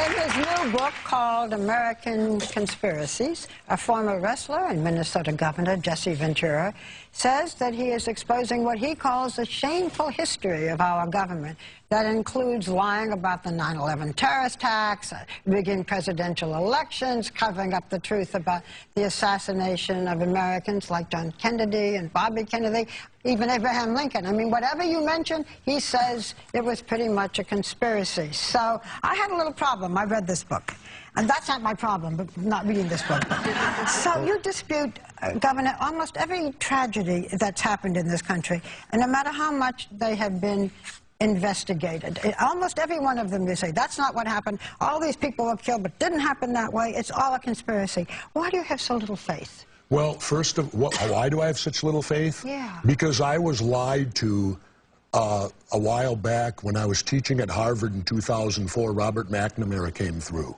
In his new book called American Conspiracies, a former wrestler and Minnesota Governor, Jesse Ventura, says that he is exposing what he calls the shameful history of our government that includes lying about the 9/11 terrorist attacks, rigging presidential elections, covering up the truth about the assassination of Americans like John Kennedy and Bobby Kennedy, even Abraham Lincoln. I mean, whatever you mention, he says it was pretty much a conspiracy. So I had a little problem. I read this book. And that's not my problem, but not reading this book. So you dispute, Governor, almost every tragedy that's happened in this country, and no matter how much they have been investigated. Almost every one of them, you say, that's not what happened. All these people were killed, but it didn't happen that way. It's all a conspiracy. Why do you have so little faith? Well, first of all, why do I have such little faith? Yeah. Because I was lied to a while back when I was teaching at Harvard in 2004. Robert McNamara came through.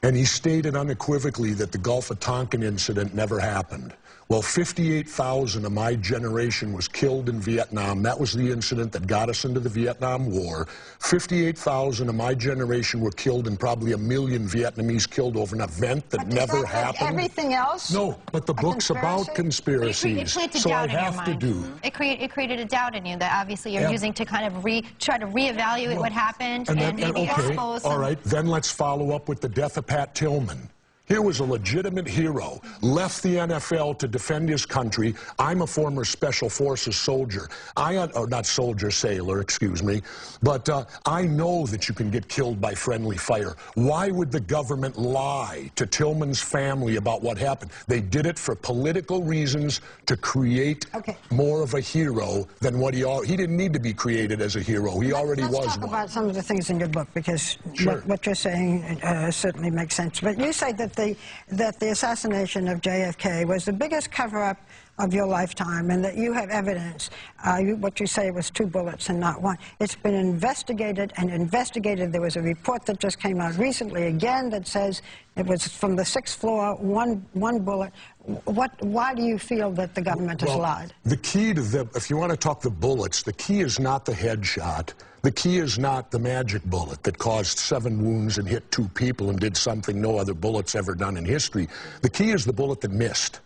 And he stated unequivocally that the Gulf of Tonkin incident never happened. Well, 58,000 of my generation was killed in Vietnam. That was the incident that got us into the Vietnam War. 58,000 of my generation were killed, and probably 1 million Vietnamese killed over an event that never happened. Everything else? No, but the book's about conspiracies. It planted so doubt I have in your to mind. do. It created a doubt in you that obviously you're using to kind of try to reevaluate what happened and maybe expose some. All right, then let's follow up with the death of Pat Tillman. Here was a legitimate hero, left the NFL to defend his country. I'm a former Special Forces soldier. Not soldier, sailor, excuse me. But I know that you can get killed by friendly fire. Why would the government lie to Tillman's family about what happened? They did it for political reasons, to create more of a hero than what he didn't need to be created as a hero. He already was one. Let's talk about some of the things in your book, because what you're saying certainly makes sense. But you say that the assassination of JFK was the biggest cover-up of your lifetime, and that you have evidence. What you say was 2 bullets and not 1. It's been investigated and investigated. There was a report that just came out recently again that says it was from the 6th floor, one bullet. Why do you feel that the government has lied? The key to if you want to talk the bullets, the key is not the headshot. The key is not the magic bullet that caused 7 wounds and hit 2 people and did something no other bullet's ever done in history. The key is the bullet that missed.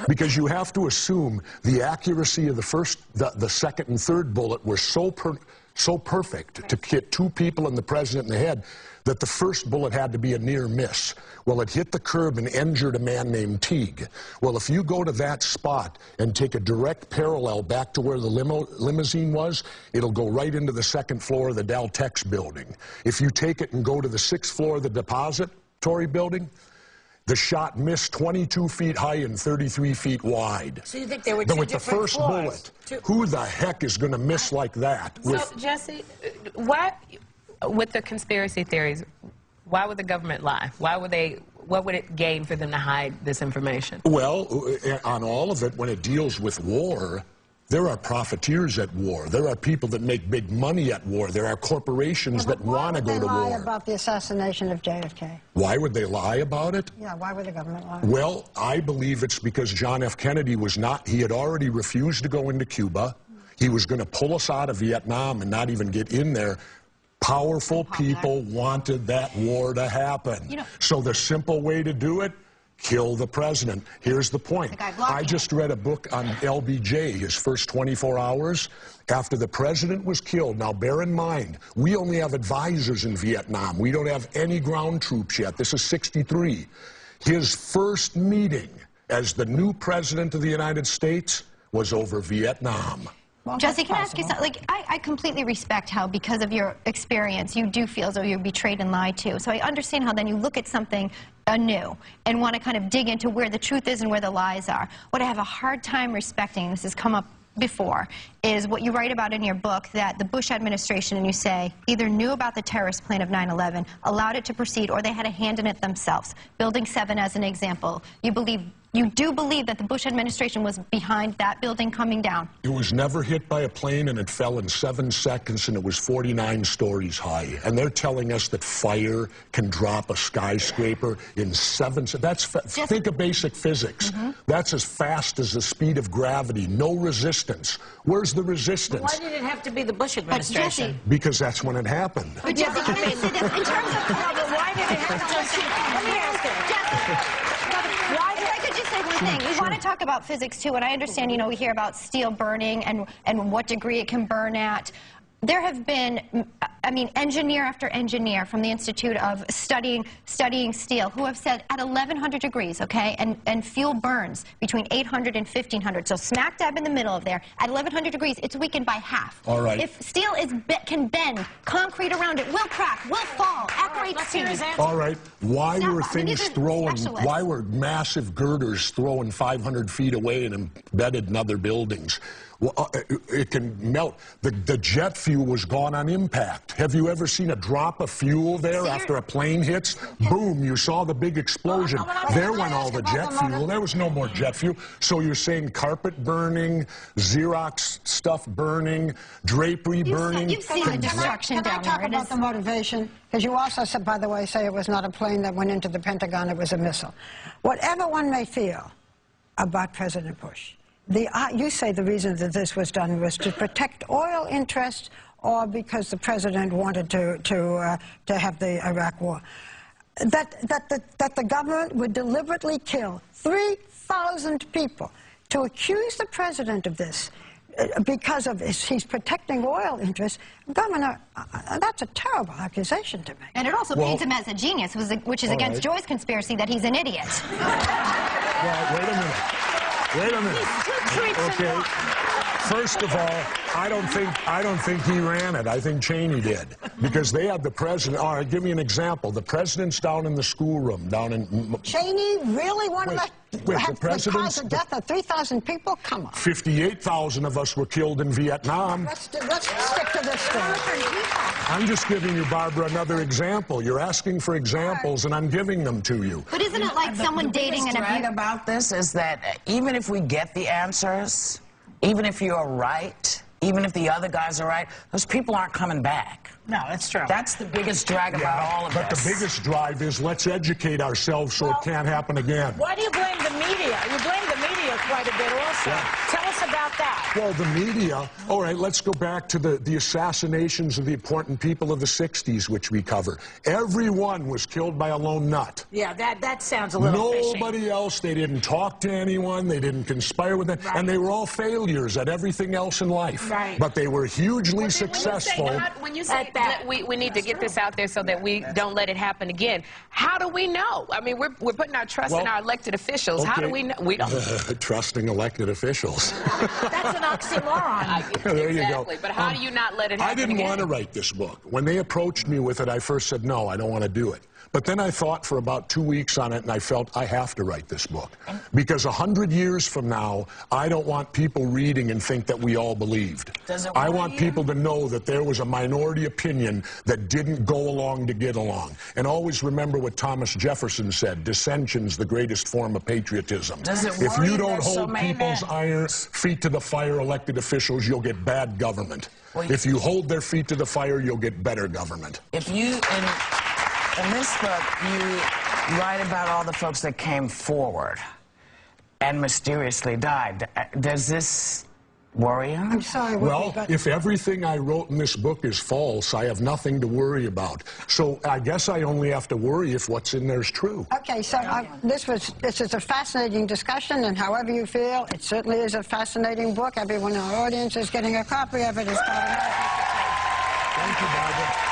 Because you have to assume the accuracy of the first, the second and third bullet were so perfect to hit 2 people and the president in the head that the first bullet had to be a near miss. Well, it hit the curb and injured a man named Teague. Well, if you go to that spot and take a direct parallel back to where the limousine was, it'll go right into the 2nd floor of the Daltex building. If you take it and go to the 6th floor of the depository building, the shot missed 22 feet high and 33 feet wide. So you think there were 2 with the first bullet, who the heck is going to miss like that? So, Jesse, why, with the conspiracy theories, why would the government lie? What would it gain for them to hide this information? Well, on all of it, when it deals with war, there are profiteers at war. There are people that make big money at war. There are corporations that want to go to war. Why would they lie about the assassination of JFK? Why would they lie about it? Yeah, why would the government lie? Well, I believe it's because John F. Kennedy he had already refused to go into Cuba. He was going to pull us out of Vietnam and not even get in there. Powerful people wanted that war to happen. So the simple way to do it, kill the president. Here's the point. I just read a book on LBJ, his first 24 hours after the president was killed. Now, bear in mind, we only have advisors in Vietnam. We don't have any ground troops yet. This is '63. His first meeting as the new president of the United States was over Vietnam. Well, Jesse, can I ask you something? Like, I completely respect how, because of your experience, you do feel as though you're betrayed and lied to. So I understand how then you look at something anew and want to kind of dig into where the truth is and where the lies are. What I have a hard time respecting, and this has come up before, is what you write about in your book, that the Bush administration, and you say, either knew about the terrorist plan of 9/11, allowed it to proceed, or they had a hand in it themselves. Building 7 as an example. You believe You do believe that the Bush administration was behind that building coming down? It was never hit by a plane, and it fell in 7 seconds, and it was 49 stories high. And they're telling us that fire can drop a skyscraper in 7 seconds. Think of basic physics. That's as fast as the speed of gravity. No resistance. Where's the resistance? Why did it have to be the Bush administration? Jesse, Because that's when it happened. but Jesse, can I say this? In terms of Why did it have to? Let me ask you. why did I could just say one thing? We want to talk about physics too, and I understand, you know, we hear about steel burning and what degree it can burn at. There have been, I mean, engineer after engineer from the Institute of Studying Steel who have said at 1,100 degrees, okay, and fuel burns between 800 and 1,500. So smack dab in the middle of there, at 1,100 degrees, it's weakened by half. All right. If steel can bend, concrete around it will crack, will fall at great speed. All right. Why Now, were I mean, things these are throwing? specialists. Why were massive girders throwing 500 feet away and embedded in other buildings? Well, it can melt. The jet fuel was gone on impact. Have you ever seen a drop of fuel there after a plane hits? Boom, you saw the big explosion. There went all the jet fuel. There was no more jet fuel. So you're saying carpet burning, Xerox stuff burning, drapery burning? You've seen the destruction Can I down talk there. It about is- the motivation? Because you also said, by the way, say it was not a plane that went into the Pentagon, it was a missile. Whatever one may feel about President Bush, you say the reason that this was done was to protect oil interests or because the president wanted to have the Iraq war. That the government would deliberately kill 3,000 people to accuse the president of this because of he's protecting oil interests. Governor, that's a terrible accusation to make. And it also paints him as a genius, which is against Joy's conspiracy that he's an idiot. Well, wait a minute. Wait a minute. Okay. First of all, I don't think he ran it. I think Cheney did, because they had the president. All right, give me an example. The president's down in the schoolroom, down in. Cheney really wanted to have the cause of death of 3,000 people? Come on. 58,000 of us were killed in Vietnam. Let's stick to this story. I'm just giving you, Barbara, another example. You're asking for examples, and I'm giving them to you. But isn't it like someone dating an drag abuser? about this is that even if we get the answers, even if you're right, even if the other guys are right, those people aren't coming back. No, that's true. That's the biggest drag about all of But this. the biggest drive is let's educate ourselves so it can't happen again. Why do you blame the media? You blame the media quite a bit also. Tell us about that. Well, the media, all right, let's go back to the assassinations of the important people of the 60s, which we cover. Everyone was killed by a lone nut. Yeah, that sounds a little fishy. Nobody else, they didn't talk to anyone, they didn't conspire with them, and they were all failures at everything else in life. Right. But they were hugely successful. When you say that we need to get this out there so that we don't let it happen again, how do we know? I mean, we're putting our trust in our elected officials. How do we know? We don't. Trusting elected officials. That's an oxymoron. There you go. Exactly. But how do you not let it happen I didn't again? want to write this book. When they approached me with it, I first said, no, I don't want to do it. But then I thought for about 2 weeks on it, and I felt I have to write this book. Because 100 years from now, I don't want people reading and think that we all believed. I want people to know that there was a minority opinion that didn't go along to get along. And always remember what Thomas Jefferson said, dissension's the greatest form of patriotism. If you don't hold people's feet to the fire, elected officials, you'll get bad government. If you hold their feet to the fire, you'll get better government. If you, in this book, you write about all the folks that came forward and mysteriously died. Does this worry you? I'm sorry. Well, if everything I wrote in this book is false, I have nothing to worry about. So I guess I only have to worry if what's in there is true. Okay, so this is a fascinating discussion, and however you feel, it certainly is a fascinating book. Everyone in our audience is getting a copy of it. It's called Thank you, Barbara.